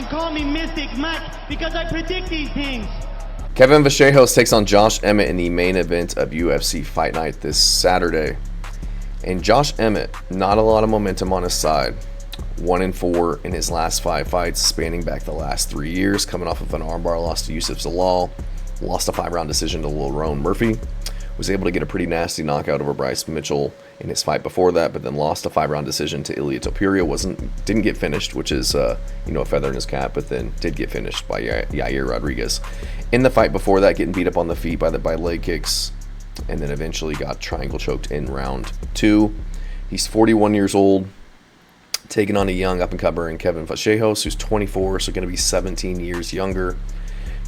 can call me Mystic Mike because I predict these things. Kevin Vallejos takes on Josh Emmett in the main event of UFC Fight Night this Saturday. And Josh Emmett, not a lot of momentum on his side. 1-4 in his last 5 fights, spanning back the last 3 years, coming off of an armbar loss to Yusuf Zalal, lost a 5-round decision to Lerone Murphy, was able to get a pretty nasty knockout over Bryce Mitchell in his fight before that, but then lost a 5-round decision to Ilia Topuria. Didn't get finished, which is a feather in his cap, but then did get finished by Yair Rodriguez. In the fight before that, getting beat up on the feet by leg kicks, and then eventually got triangle choked in round 2. He's 41 years old, taking on a young up-and-comer in Kevin Vallejos, who's 24, so going to be 17 years younger.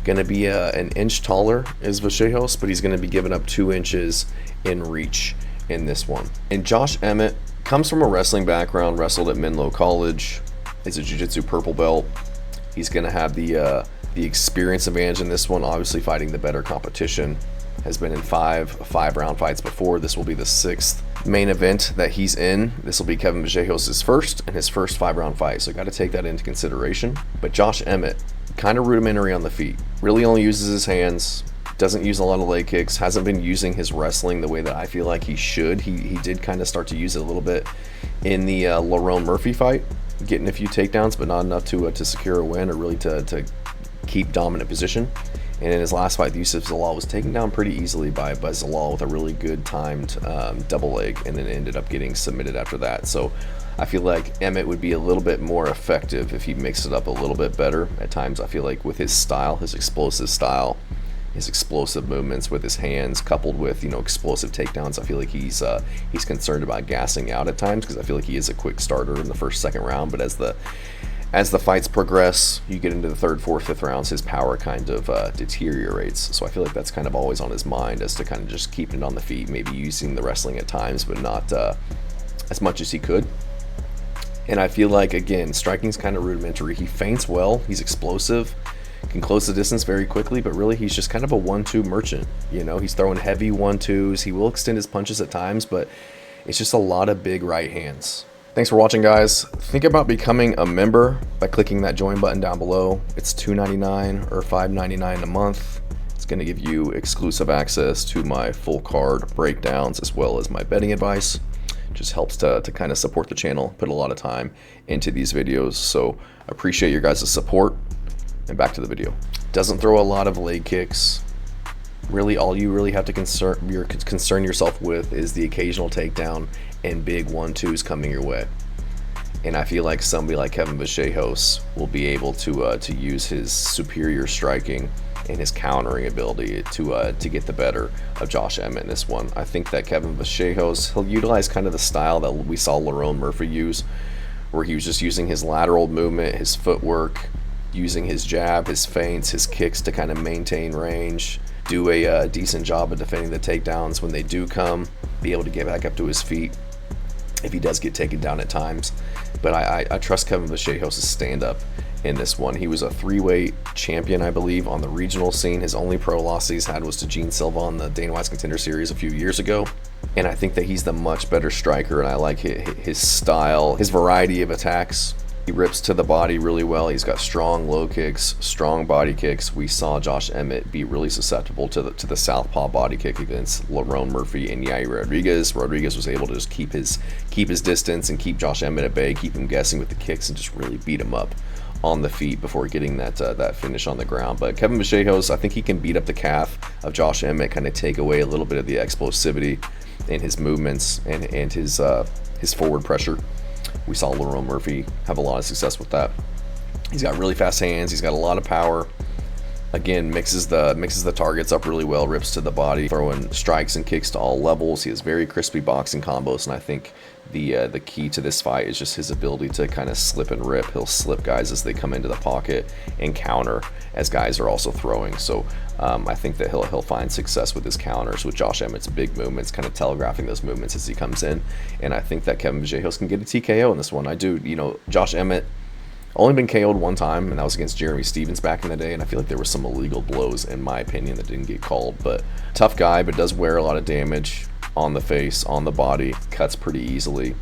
Going to be an inch taller as Vallejos, but he's going to be giving up 2 inches in reach in this one. And Josh Emmett comes from a wrestling background, wrestled at Menlo College, is a jiu-jitsu purple belt. He's going to have the experience advantage in this one, obviously fighting the better competition. Has been in 5 round fights before. This will be the 6th main event that he's in. This will be Kevin Vallejos' first and his first 5-round fight, so got to take that into consideration. But Josh Emmett, kind of rudimentary on the feet, really only uses his hands, doesn't use a lot of leg kicks, hasn't been using his wrestling the way that I feel like he should. He did kind of start to use it a little bit in the Lerone Murphy fight, getting a few takedowns, but not enough to secure a win or really to keep dominant position. And in his last fight, Yusuf Zalal was taken down pretty easily by Zalal with a really good timed double leg, and then ended up getting submitted after that. So I feel like Emmett would be a little bit more effective if he mixed it up a little bit better. At times, I feel like with his style, his explosive style, his explosive movements with his hands, coupled with explosive takedowns, I feel like he's concerned about gassing out at times, because I feel like he is a quick starter in the first, second round. But as the fights progress, you get into the 3rd, 4th, 5th rounds, his power kind of deteriorates. So I feel like that's kind of always on his mind, as to kind of just keeping it on the feet, maybe using the wrestling at times, but not as much as he could. And I feel like, again, striking's kind of rudimentary. He feints well, he's explosive, can close the distance very quickly, but really he's just kind of a 1-2 merchant. He's throwing heavy 1-2s. He will extend his punches at times, but it's just a lot of big right hands. Thanks for watching, guys. Think about becoming a member by clicking that join button down below. It's $2.99 or $5.99 a month. It's going to give you exclusive access to my full card breakdowns, as well as my betting advice. Just helps to kind of support the channel, put a lot of time into these videos. So appreciate your guys' support. And back to the video. Doesn't throw a lot of leg kicks. Really, all you really have to concern yourself with is the occasional takedown and big 1-2s coming your way. And I feel like somebody like Kevin Vallejos will be able to use his superior striking and his countering ability to get the better of Josh Emmett in this one. I think that Kevin Vallejos, he'll utilize kind of the style that we saw Lerone Murphy use, where he was just using his lateral movement, his footwork, using his jab, his feints, his kicks to kind of maintain range, do a decent job of defending the takedowns when they do come, be able to get back up to his feet if he does get taken down at times. But I trust Kevin Vallejos' stand-up in this one. He was a 3-weight champion, I believe, on the regional scene. His only pro loss he's had was to Gene Silva on the Dana White's Contender Series a few years ago. And I think that he's the much better striker, and I like his style, his variety of attacks. He rips to the body really well. He's got strong low kicks, strong body kicks. We saw Josh Emmett be really susceptible to the southpaw body kick against Lerone Murphy and Yair Rodriguez. Rodriguez was able to just keep his distance and keep Josh Emmett at bay, keep him guessing with the kicks, and just really beat him up on the feet before getting that finish on the ground. But Kevin Vallejos, I think he can beat up the calf of Josh Emmett, kind of take away a little bit of the explosivity in his movements and his forward pressure. We saw Lerone Murphy have a lot of success with that. He's got really fast hands. He's got a lot of power. Again, mixes the targets up really well, rips to the body, throwing strikes and kicks to all levels. He has very crispy boxing combos, and I think the key to this fight is just his ability to kind of slip and rip. He'll slip guys as they come into the pocket and counter as guys are also throwing. So I think that he'll find success with his counters, with Josh Emmett's big movements, kind of telegraphing those movements as he comes in. And I think that Kevin Vallejos can get a TKO in this one. I do. Josh Emmett only been KO'd one time, and that was against Jeremy Stevens back in the day, and I feel like there were some illegal blows, in my opinion, that didn't get called. But tough guy, but does wear a lot of damage on the face, on the body, cuts pretty easily,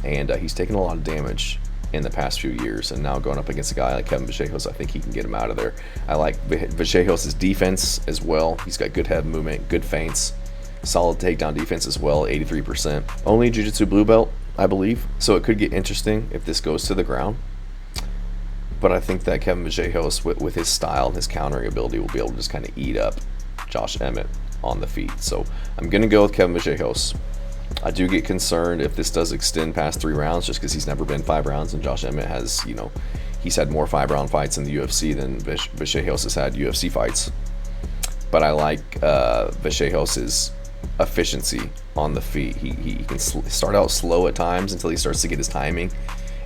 and he's taken a lot of damage in the past few years, and now going up against a guy like Kevin Vallejos, I think he can get him out of there. I like Vallejos' defense as well. He's got good head movement, good feints, solid takedown defense as well, 83%. Only jiu-jitsu blue belt, I believe, so it could get interesting if this goes to the ground. But I think that Kevin Vallejos, with his style and his countering ability, will be able to just kind of eat up Josh Emmett on the feet. So I'm going to go with Kevin Vallejos. I do get concerned if this does extend past 3 rounds, just because he's never been 5 rounds, and Josh Emmett has, you know, he's had more 5-round fights in the UFC than Vallejos has had UFC fights. But I like Vallejos' efficiency on the feet. He can start out slow at times until he starts to get his timing,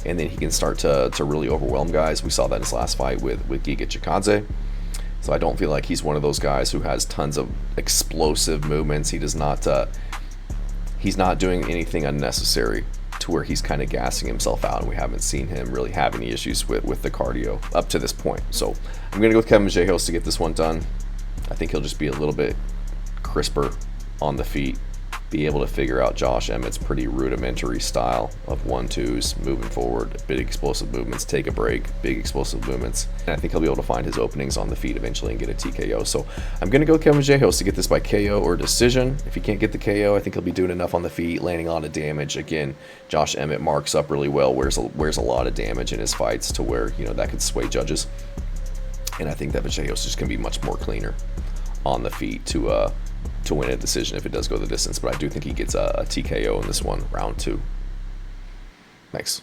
and then he can start to really overwhelm guys. We saw that in his last fight with Giga Chikadze. So I don't feel like he's one of those guys who has tons of explosive movements. He does not. He's not doing anything unnecessary to where he's kind of gassing himself out, and we haven't seen him really have any issues with the cardio up to this point. So I'm going to go with Kevin Vallejos to get this one done. I think he'll just be a little bit crisper on the feet, be able to figure out Josh Emmett's pretty rudimentary style of 1-2s, moving forward, big explosive movements, take a break, big explosive movements. And I think he'll be able to find his openings on the feet eventually and get a TKO. So I'm going to go with Kevin Vallejos to get this by KO or decision. If he can't get the KO, I think he'll be doing enough on the feet, landing a lot of damage. Again, Josh Emmett marks up really well, wears a lot of damage in his fights to where, you know, that could sway judges. And I think that Vallejos is just going to be much more cleaner on the feet to win a decision if it does go the distance. But I do think he gets a TKO in this one, round 2. Thanks.